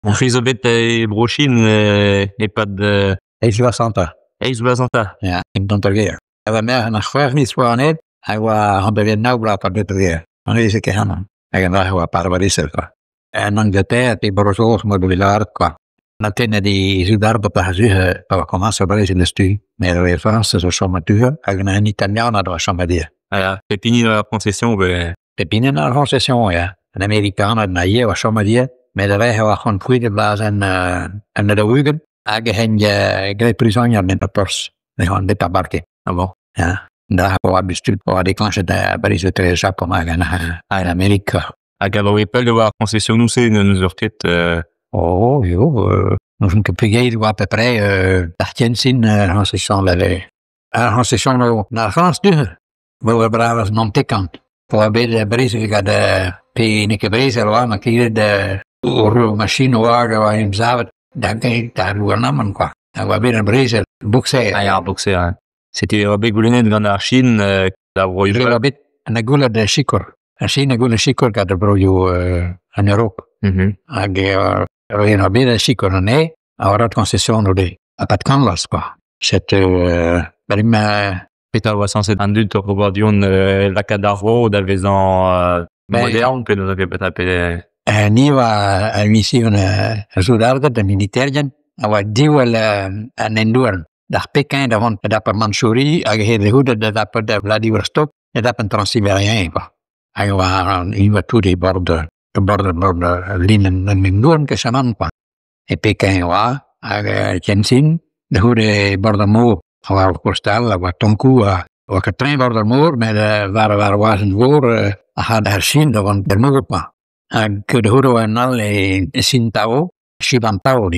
Elisabeth Brochine et pas de... Elisabeth. Elisabeth. Ja, in Dontergeer. En we merken nog graag niet voor net. Hij was aan de nou blijft op dit weer. Dan is ik gaan. En dan was parwarisser. En dan de tijd die borrels moet willen qua. Na tenne di Zudarbo per zeggen, per commencer a prendere stu, mais le France so somma tu, in italiano do somma dire. Ja, pepini la concession, Pepini na concession, ja. Een Amerikaner na je was somma dire, mais de wij hebben gewoon goede baas en de rugen, eigenlijk je great prisonnier met de pers. We gaan dit tabarke. Ah bon? Ja. Daar hebben we bestuurd, we déclenché de Paris de Japon in Amerika. À Galois Pel de la concession, nous c'est nous orquettes. Oh, joh, nog een keer à peu près, naar Tientsin, concession là. Concession naar Frans toe. We braven non tekant. Voor bij de Brazil gaat de P1 Brazil waar maar hier de machine waar in zavet. Dan kan ik daar weer namen quoi. En we bij de Brazil boxer. Ah ja, boxer. C'était le bégoulin de la Chine, la voyage. Je l'habite en la goule de Chicor. En Chine goule Chicor gaat de brojo en Europe. En bine și coronei, au arat concessionul de apatcan la spa. C'était prima Peter was censé andut au regardion la cadavre d'Avezan moderne que nous avions appelé. Niva mission Zudarda de militairien, awa diwal an enduan. Dar Pekin davant dap Manchurie, ag de hoede dap de Vladivostok, dap en Transsibérien quoi. Awa iwa tout des bords de borden linen en minduan que se man quoi. Et Pekin wa ag Tientsin, de hoede bordermoor, awa costal, awa tonku, awa que train bordermoor, mais waar wazen voor, had herzien davant de moor quoi. Que de hoede en alle Sintao, Shibantao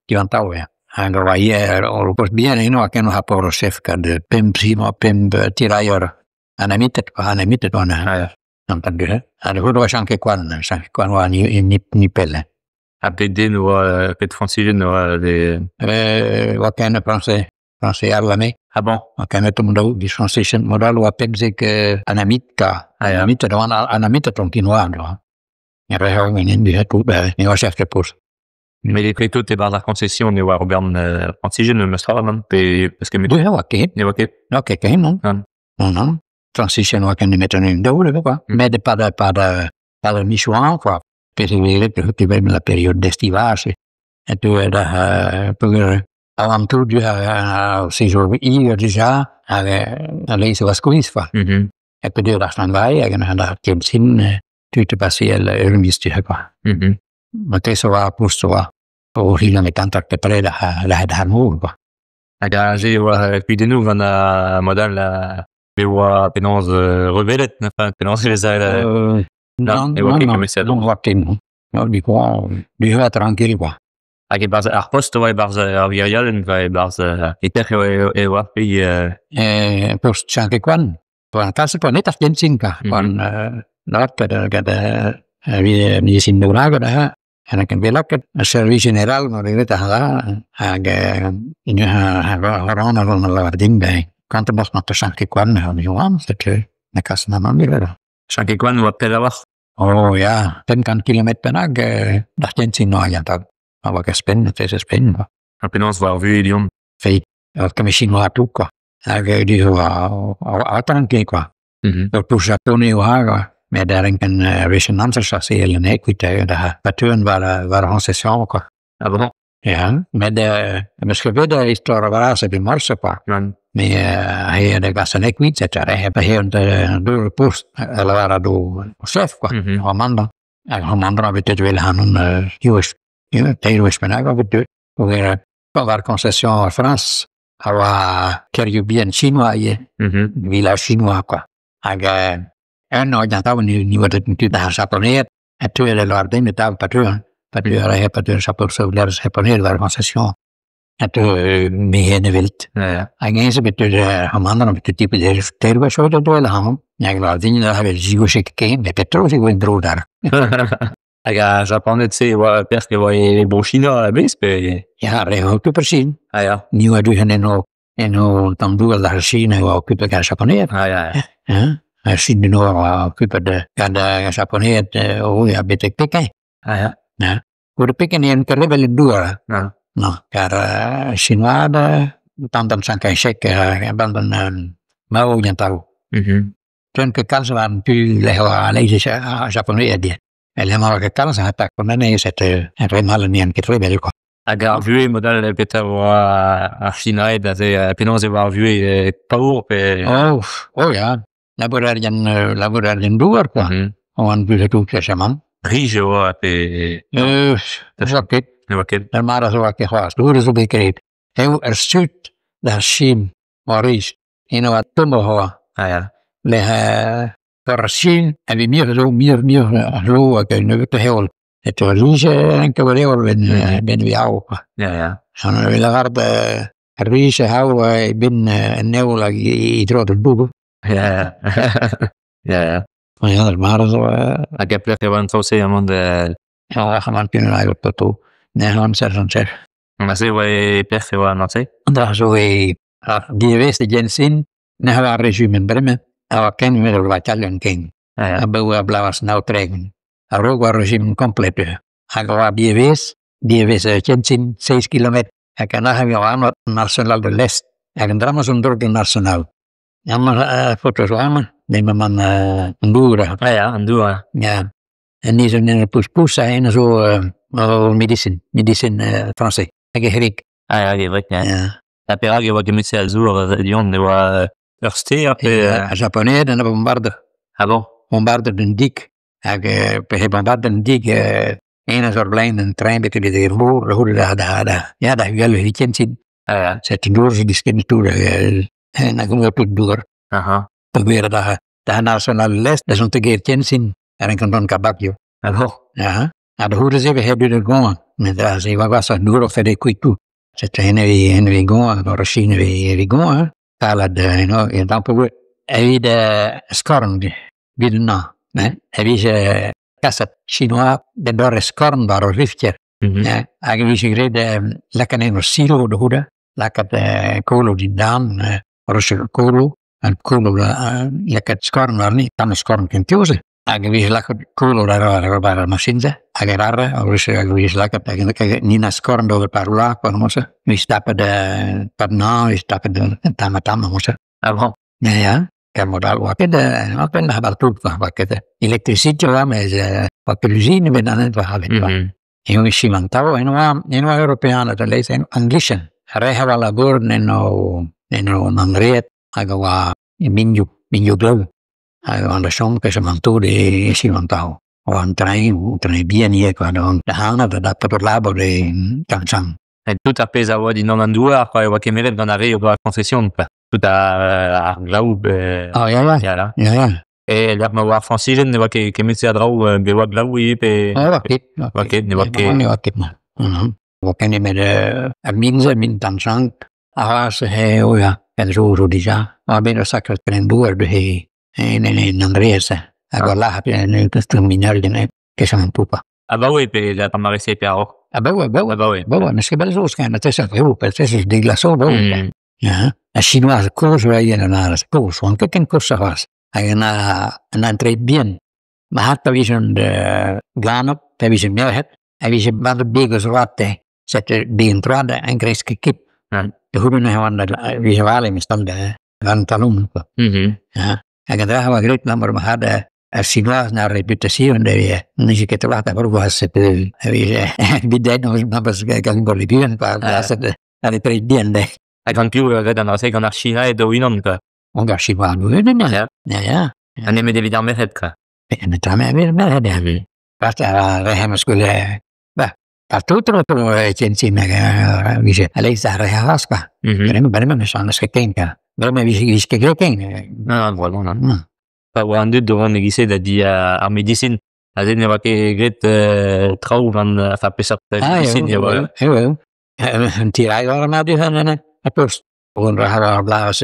Tivantao ja. En dat was hier al pas bien en ook en nog een chef de pimp simo pimp tirailleur. En hij met het van dan dat dus. En de hoede was aan kwan was niet pelle. APD nous pet français nous les. Wat ken français arlamé. Ah bon? Wat ken het om die français modal wat pepzik anamitka. Anamitka dan anamitka tonkinwa. En we hebben in die het goed bij. Je was echt kapot. Mais les prétos, t'es par la concession, on est à Robert Antigène, le Mestral, parce que. Oui, ok. Ok, non. Non. Transition, on va mettre une double, quoi. Mais pas de Michouan, quoi. Parce que tu veux la période d'estivage. Et tu es avant tout, tu as séjour hier déjà, à l'aise vasculis, quoi. Et puis, tu as stand-by, et tu as Tientsin, tu te passes à l'heure quoi. Maar het is wel poest wel. Voor heel lang contact te preden, het harmonie quoi. J'ai puis de nous on a modèle mais wa penance revelet enfin penance les non donc wat in. Nou die gewoon die gaat tranquille quoi. Ag bars ar post wa bars aviarial en va bars eter e wa puis post chanke kwan. Van kasse van net Tientsin ka. Van dat de wie sin dorago da. En ik wil ook het service generaal, maar ik weet dat in je harana van de ding bij. Kan er nog te Sanke Kwan gaan, Johan? Dat je een kast naar man willen. Sanke Kwan wat per was? Oh ja, 10 kilometer per dag. Dat kent ze nog, ja, dat. Maar wat is spin, het is een spin. Heb je ons wel vu, Dion? Feit, dat kan misschien wel toe, quoi. En die zo uitranken, quoi. Dat is Japan haar. Mais daar een resonance chassé en écoute de patroon waar concession quoi. Ah bon? Ja, mais je veux de histoire voilà c'est bien marche pas. Mais hij de gas en écoute c'est hij heeft de post la waar do chef quoi. Romanda met het wel gaan US US benaga met de waar concession en France avoir caribien chinois village chinois quoi. En nou dan nu wordt het natuurlijk daar Japoneer. En toen er waren dingen daar patroon Japoneer waar concession. En toen mee wilt. En eens met de Hamanda met de type de terwijl zo dat wel gaan. Ja, ik wou dingen daar hebben ze goed gekeken. Met petrol ik wou droog daar. Ja, Japan c'est wa parce que les bons chinois la base ja, hij ook precies. Ah ja. Nu doen en no tambour daar China wou ook gaan Japoneer. Ah ja. Chine du Nord occupe de Japonais, ja, beteg. Ah ja. Ja. Voor de pikken en terwijl het door. Ja. Nou, car Chinois dan zijn geen check dan mau yang tahu. Toen ke kans waren pu lewa lezen Japonais die. En helemaal ke kans had tak van nee zet helemaal niet aan het rebel quoi. Aga vu model peter a China da se penaos e war vu paur pe Ja. Laborarian door quoi. On bu het ook jaman. rige o pe Zakit. waket Maar zo wat was. Door is op gekreet. Hij stuurt daar Chine Maurice in wat tombo ja voor Chine en we meer zo kunnen te heel het rige en kan heel ben we ook. ja Dan we laten rige houden ben nieuw like iets het boek. ja Ja, maar zo aga plek e wan tose amand ja, gaan kunnen eigenlijk tot nee, dan zeg. ma se wa plek e wan notse Daar zo die wist Jensen na haar resume bremme. Ken we wel wat Italian king. ja Bouw blaas nou trekken. Ook wel regime compleet. Die wees Tientsin 6 kilometer. Ik kan nog even aan wat nationaal de les. Ik kan drama zo'n door de nationaal. Ja, maar foto's aan, neem man een boer. ja an dua Ja. En die zo'n in een poes en zo medicine français. Ik Griek. ja ge ja Ja. la perag e wa gemitse al zur Lyon ne wa Örste pe Japonais dan bon bombarder den dik. Ik bombarder den dik. Een soort blijven trein dat jullie ervoor horen daar. Ja, dat wil je niet zien. ja Zet door ze die skin toe. En dan komen we tot door. aha Proberen dat de nationale les, dat is om te keer zien. En dan kan dan kabakje. bon Ja. Nou, de hoeren zeggen, heb je er gewoon. Met dat ze wat was dat door of verder kwijt toe. Zet en we gewoon, door Chine we gewoon. Kala en dan probeer. En wie de skorn, wie de na. En wie ze kasset Chinois, de door skorn, door riftje. Ja, eigenlijk is het lekker in een silo de hoede. Lekker de koolo die dan, Russische koolo. En koolo, lekker skorn waar niet, dan skorn kunt kiezen. Eigenlijk is lekker koolo daar bij de machine. Eigenlijk is lekker, niet naar skorn door een paar laken, moesten. We stappen de padna, we stappen de tamatama, moesten. bon Ja. Kan modal wakker de, ben daar toe wakker de. Elektriciteit waar met wat usine ben dan het verhalen. En we zien touw en we Europeanen te lezen Engelse. Rega wel labor en Andreet agawa minju glow. Aan de som que se mantuvo de zien touw. Want trein bien hier qua de hana dat per labo de Tientsin. et tout a pesa wa di non an dua quoi wa kemeret dan are o concession pa tout a glaub Oh ja. ja e la ma wa francilen ne wa kemitse adrau be wa glaub e pe Waket. Wat ken je met min Tientsin? Ze ja. En zo déjà. Maar ben er straks een boer de en Andreas. Agora lá en het terminal de que se mantupa. oui pe la tamarese pe aro Boa, misschien wel zo schijnen. Het is een heel, het is de glaçon. Ja. Een Chinoise koers waar je naar de koers, want ik ken koers was. En dan treedt bien. Maar had we zo'n glaan op, dat we zo'n meer het. En we zo'n wat de begels wat zette de entrade en kreeg kip. De goede van de we zo'n wel in stand van talon. Ja. En dan gaan we great nummer maar hadden. Chinois naar reputatie en dan je te laten maar was het die deed nog was kan bolivien maar dat het aan het bien de ik kan più dan als ik naar China e do inon ka on ga Chinois ja en me devi dar met ka en het aan meer de pas hem skulle pas tot Tientsin wie je alleen daar was ka ben me chance gekeken wel me wie gekeken non vraiment pa wa an dud dovan negise da di ar medicine a zen ne wa ke gret trau van fa pesat medicine ya wa een tirai waren nou die van een post gewoon daar blaas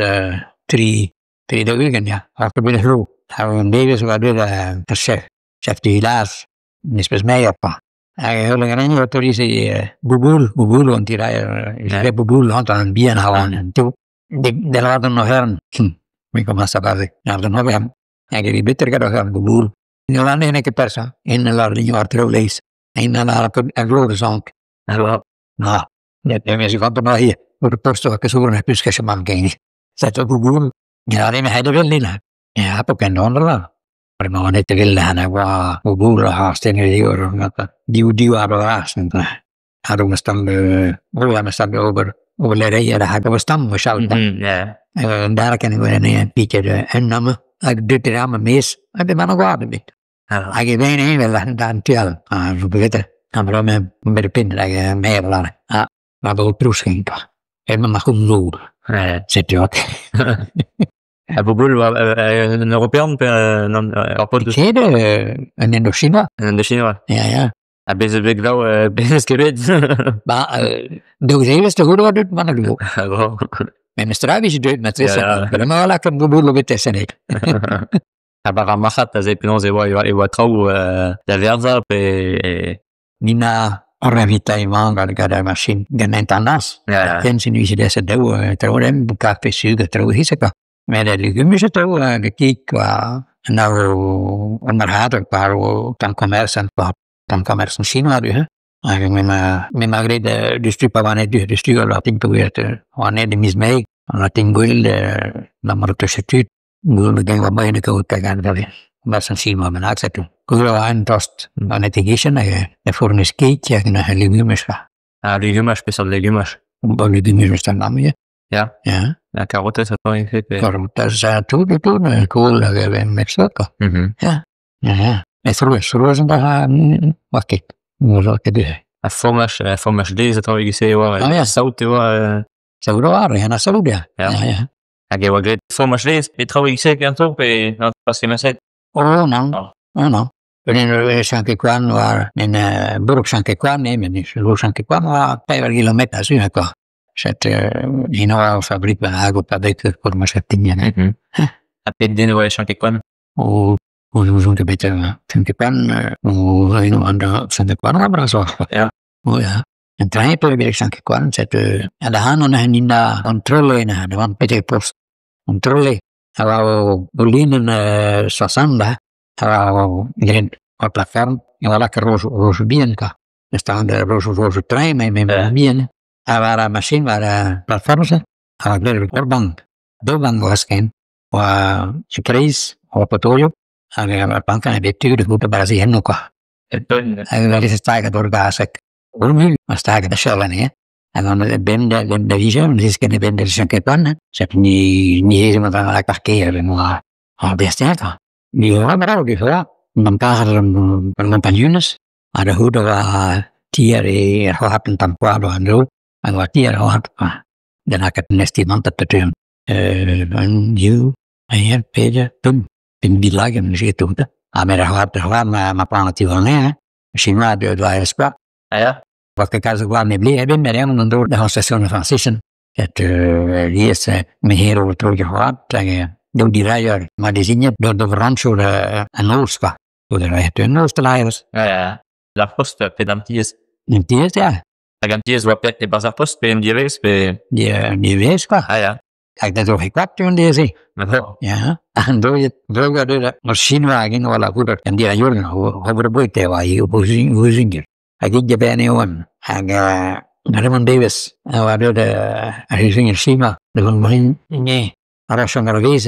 3 dagen ja after binnen groep hebben een Davis wat de chef de village nispes mij op heel lang en wat is bubul een tirai is bubul had aan bien houden toe de laten nog hern ik kom maar sabazi naar de november. En die beter gaat gaan de boel. In de landen en ik persa. In de landen je wordt er lees. En dan had ik een grote zang. Nou, de mensen van de hier, voor de post ook eens horen, dus als je man ging. Zet op Google. Ja, die hij er wel niet. Ja, heb ook een ander wel. Maar nog niet te willen gaan, waar Google haast in de jaren. Die waren haast. Hadden we staan over rijden, daar hadden we staan geschaald. En daar kan ik een beetje en namen. Ik doe het allemaal mis. Ik ben nog waarde met. Ik ben een wel dan tellen. Zo beter. Dan bedoel ik met de pin dat ik mee wil. Maar wel proes ging. En maar goed zo. Zet je wat. En bijvoorbeeld een Europeaan een rapport. Ik zei een Indochina. Een Indochina. Ja. Ben je wel business gereed? Maar de zee is te goed wat doet, maar dat doe ik. Mijn straat is dood met wissen. Maar dan mag ik een boel met tussen niet. Maar mag het, dat is non je wat trouw de verder Nina ravitaillement dat ik de machine genend anders. En ze nu is deze trouw hem café suiker trouw is ik. Maar de legumes trouw gekeken qua nou onderhouden qua dan commerce en commerce in China dus. Eigenlijk met mijn grede de stupa wanneer de stuur laat ik probeert wanneer de mis mee laat ik goeie dan maar tussen tuut goeie denk wat bij de koud kijken dat maar zijn China mijn accent doen. Goeie aan tost dan het igischen de voor een skate en een legumes ga. Legumes speciaal legumes. Legumes staan dan meer. Ja. Carottes dat dan in Carottes toen kool met suiker. Ja. En vroeger dan wat ik fromage deze trouwens gezien waar zout waar zou waren ja dat zou ja. Ik heb ook fromage deze het trouwens gezien kan toch bij dat pas in mijn nou wanneer we kwam waar in beroep kwam nemen is hoe kwam waar 5 kilometer zo ik zet in een fabriek bij Hago fabriek voor maar 17 jaar heb je dingen waar je kwam hoe zo'n beetje kwam hoe een ander kwam maar zo ja en trein per week kwam zet en de handen en in de controle in de want beetje post controle wou bolinen 60 wou op platform en voilà que roze bien ka staan de roze trein met bien waar machine waar platforms waar de bank was geen waar je kreis op het ojo en bank en de tuur de goede Brazilië nog en dat is het eigenlijk door gasek maar sta de schellen hè en dan de vision is kunnen ben de champagne ze hebben niet helemaal van elkaar parkeren maar best ja die maar ook ja dan passen een pajunes maar de goede tiere gehad een tampoado en zo en wat tiere gehad dan heb ik het estimant dat het een nieuw en page toen in die lagen je toen maar er gehad maar plannen die wel nee misschien maar de waar sprak wat ik als ik waar mee bleef ben met hem door de concession française het eerste mijn heer over terug gehad door die rijder maar die zien je door de rancho en Oost door de rijder in Oosterlijers la poste pedanties en die is ja pedanties wat de bazar post bij die wees bij die wees qua kijk dat ook gekwapt toen deze ja en door je door de machinewagen wala goed en die jaren over de boete waar je hoe zien je ik ging bij een jongen en Raymond Davis en waar de gezien China de van nee rationeel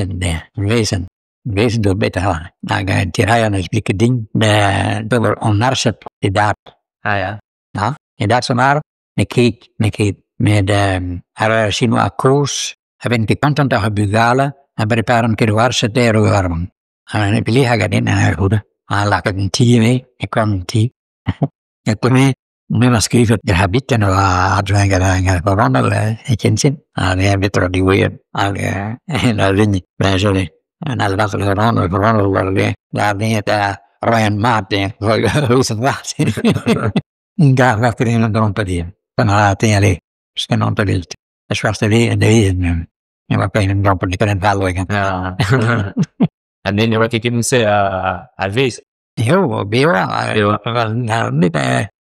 wezen door beter gaan en die rijden is dikke ding de door ownership die daar en dat zomaar ik keek met China koos hebben die kanten daar bugalen en bij de paar een keer waar ze daar waren en ik lieg ik in en goed laat ik een tea mee ik kwam een tea en toen me schreef de habiten hadden veranderd in Tientsin en hij weet er die weer en dan vind ik bij zullen en als dat veranderd daar niet Ryan Maat hoe is het wat daar werd er in een dronken van haar tegen misschien aan te wild het zwarte weer en de weer en wat kan je een dronken die kunnen wel liggen en dan wat ik in zeggen alwees niet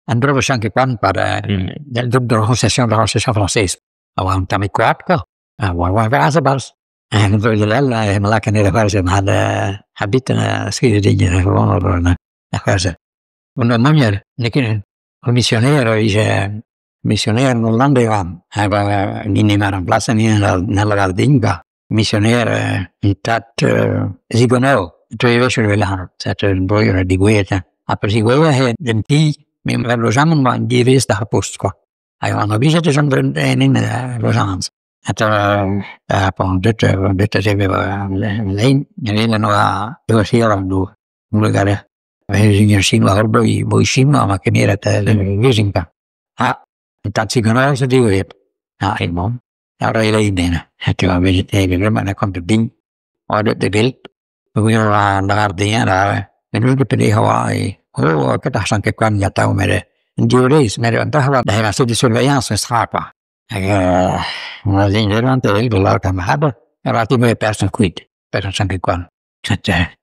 en door de kwam para de concession française want dan ik kwaad waar was het pas en door de lel en lekker in de verse had habiten schieten dingen gewoon over Una maniera, un missionario non l'andava, non era in place nella Gardinga, missionario in tat zigono, twee weken willen dat een boer die guerra, aber die guerra den die met lojamen maar die wees daar post qua. Hij was nog bezig zonder in lojamen. Het van dit hebben we alleen nog door heel door moeilijker. We zien hier China hoor bij China maar meer het wezinga. Dat zigono ze die weer. Helemaal. Daar alleen in. Het was weer tegen maar dan komt het ding. Maar de wild. We gaan naar de daar. En we moeten de Hawaii. Que t'as senti quoi il y a tant mais Diuris, mais daar was de surveillance in Strapa. Una zingerante de la camada, era tipo de person quid, person sangue quan.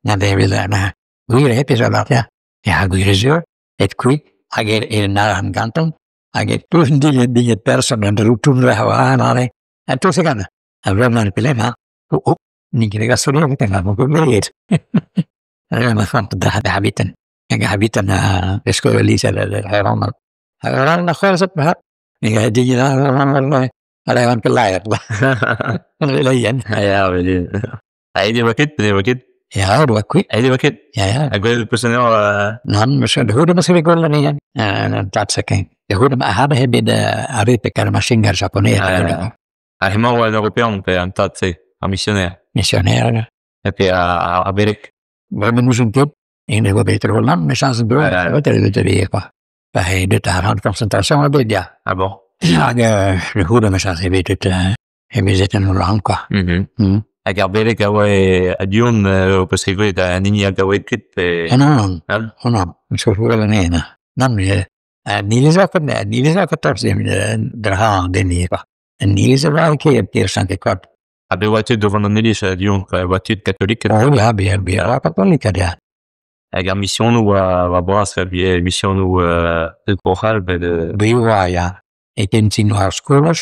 Na de vida na. Guire episode ja. Ja, guire et quid, ager na gantan, ager tu die person en rutun la na. En tu se gana. Avevano il problema. Niet de gasolina che avevamo comprato. Avevano fatto da habitan. Yang habitan de scuola lì era una cosa per di ada yang kelayar layan Hij die wakit. ja dua qui Hij die wakit. ja Ik wil personeel non misschien hoe de we quella lì dat se che hoe de hebben de arete per machine japonese Hij mag wel Européen per een tat een missionaire et puis à Berek. we hebben nu zo'n tip in de beter Holland mais sans broer wat er te weer quoi bij de daar concentration hebben ja Ah bon. ja de goede mensen hebben het hebben zitten in Holland quoi Ik heb Berek a Dion parce que da nini a gawet kit non so fuera nena non ni les accords de hand de nie quoi ni les va che per sangue quoi Habe voiture devant un élige à Lyon, voiture catholique. oh ja bien catholique ja Ik heb mission nous à Bras, mission nous de Coral, de. ja ik in zien haar schoolers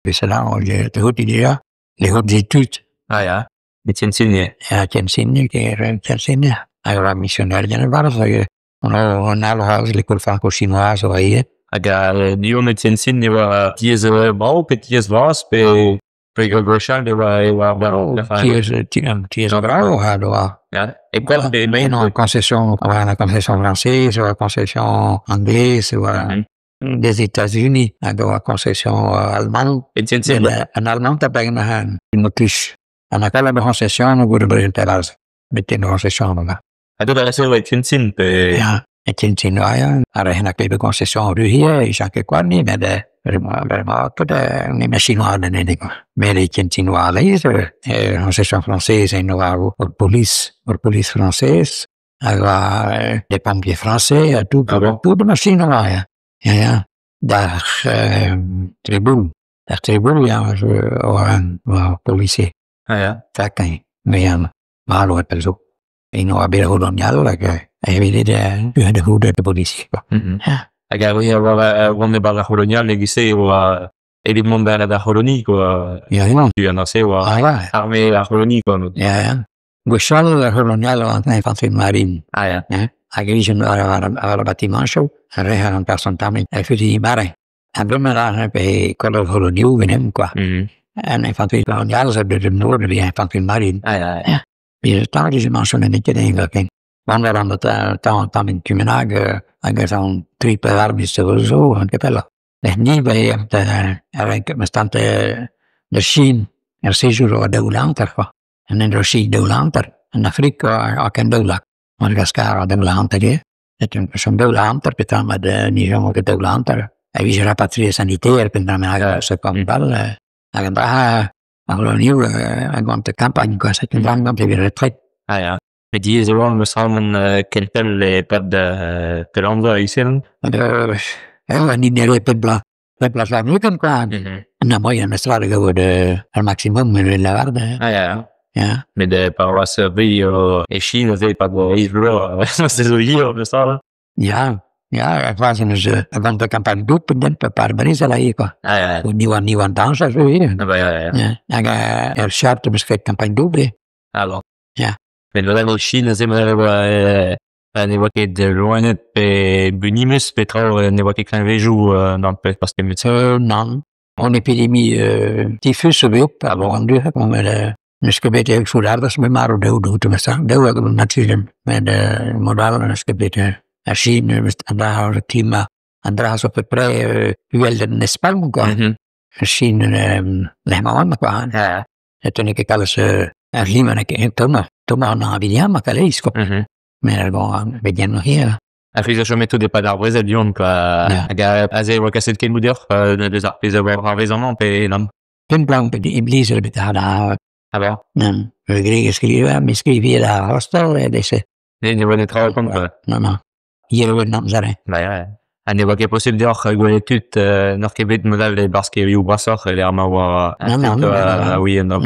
dus dan je de goed idee les hautes études Ah ja, met Tientsin. ja Tientsin ja allora missionario generale sai on a l'école franco-chinoise voyez Ik heb Lyon et Tientsin, il va diez bal, petit vas, pe Grégoire, il va. Qui est bravo alors Ja, ik ben une concession française, une concession anglaise, des États-Unis, une concession allemande. Et Tientsin. En allemand heb ik nog een Autriche. En dan kan je een concession voor de Bretagne. Met een concession. Ik doe dat zo met Tientsin. Ja, et Tientsin, ja. Er is een kleine concession hier, is ook een niet, maar vraiment une machine à donner mais les Tientinois concession française et nous police française les pompiers français tout de machine là tribune policier chacun mais malo per zo e non abbiamo coloniale che è vedere de goede de politie Ik heb hier rond bij de koloniale lycée waar élément de la colonie quoi. Ja. Tu en as quoi. Armée la colonie quoi. Ja. Gushal la coloniale en infanterie marine. Ah ja. Agrigen al bâtiment show. Reha un personne elle fait du marin. En dan maar bij koloniale venem quoi. En infanterie coloniale ze de noorden die infanterie marine. Ah ja. Wie het daar is mentionné niet in Engeland. Wanneer aan het temps in Kemener anche zo'n triple arbitro o zo, anche per niet bij de Chine, séjour de Oulanter, en in Russie de Oulanter, en Afrika ook in Doulak, Madagascar de Oulanter, het is zo'n Oulanter, betaan met de Nigeria de Oulanter, en wie is rapatrié sanitaire, betaan met ze kan wel, en daar een nieuwe campagne, c'est une grande de retraite. Ah ja. Mais die gewoon we samen kelpel per l'endroit ici. Niet meer per plaats kan qua. En dan moet je een strade geworden al maximum met la waarde. Ah ja. Ja. Mais de par servir et Chine c'est pas de Israël. C'est hier de ça. Ja, het was een van de campagne doet per paar berichten là quoi. Ah ja. Nieuw dans ça hier. Ah bah ja. Ja, er charte beschrijft campagne double. Alors. Ja. Mais le Chine c'est ne voit que de loin pe bunimus petra ne voit que qu'un végou dans le parce que non. En épidémie typhus ook, avant de comme le squelette avec soudard, ça me marre de tout ça. De nature, mais de modal le squelette. La Chine, le climat, andra à peu près uel de Nespal quoi. La Chine, les mamans quoi. C'est une que cale ce climat que Thomas on a bien ma calais quoi. Mais bon, bien rien. Après, je mets tout des pas d'arbres à Lyon, quoi. Azé, ou cassé de quel moudeur, des arbres, des arbres, raisonnement, et l'homme. Pin plan, iblis, le bétard, Ah ben? Non. Le grec scriveva, mi scriveva la hostel e adesso. Ne vuole trovare con quoi? No. Io non sarei. Ouais. Ne voit que possible de rigoler tout, n'orquebet modal, parce qu'il y a eu brasseur, et l'arme à voir, oui, non,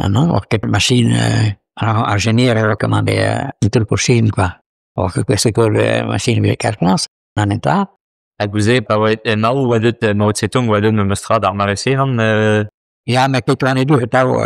Non, che machine, a genere recommandé, tutto il possibile, quoi. Or che queste cose, machine di carclass, non è ta. Aguzé, pas ouais, Mao, ou adut, Mao Tse-tung, ou adut, me mestra d'arme remercier, Ja, mais che plan du tau,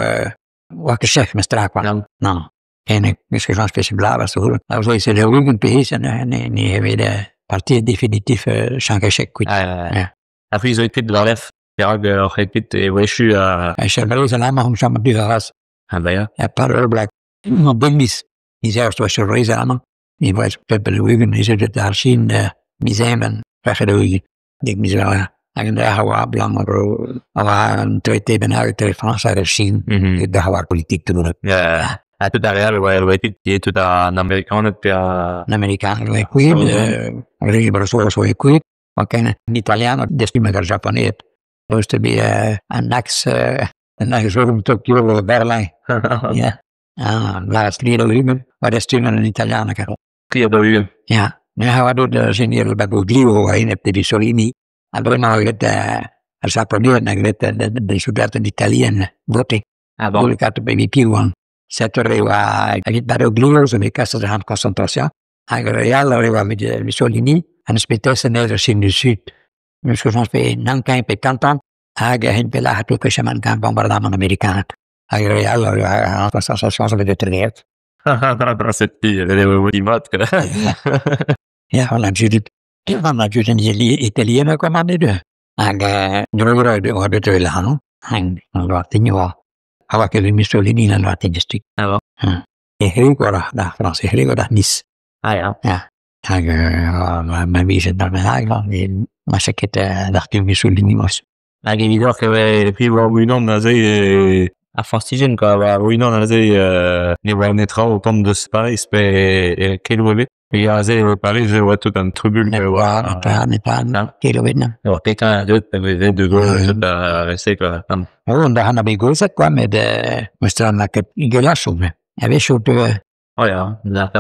che chef mestra, quoi. No. En misschien van speciaal zo. Als je de Ruben pays ne hebben de partie definitief changer chaque coup. Après ils ont été de l'enlève. Pirag répète et ouais je suis à Chaleureusement هم شام du ras. Ah bah Ja par black. Non bon mis. Ils ont soit chaleureusement. Ils vont pas le Ruben ils ont de Chine misemen faire de Ruben. Dik misera. En daar hawa blanc hawa een traité benauwd ter Franse en Chine. De hawa politiek te doen. Ja. À tout à l'heure, ouais, et tout un américain, puis un américain, qui, arriva solo qui, ok, in italiano, destino del giapponese, supposed to be an ex from Tokyo, Berlin, yeah, last little human, maar destino in italiano, caro. Qui do io. Ja, nu gaan we door genere Bagoglio, in heb de Solini, allora il giapponese, dei soldati italiani, voti, pubblicato per i più, Cette arriva a Baroglio, le casse de concentration, a Real arriva a Mussolini, en spetesse nel Chine du Sud. Nous faisons fait Nankin et Canton, a une pela à tout que chemin d'un bombardement américain. A Real arriva en sensation avec des traîtres. Cette fille, elle est au limite, que Ja, on a juste une italienne commandé deux. A nous de l'anno, on va tenir. Aveva che Mussolini non l'ha tenisti. Ah bon? E Rico da Francia, Rico da Nice. Ah ja. Ja. Ma vise da Menago, ma se che da Mussolini mos. Ma che video che più non nasei a fastigen quoi, non nasei ne va netra au temps de Paris pe che lo vede. E nasei Paris je tout un trubul ne va pas che lo vede. No, quelqu'un d'autre de gauche da rester quoi. Und da hanno begosa qua med mostrando che il gelasso. Avesce Oh ja, da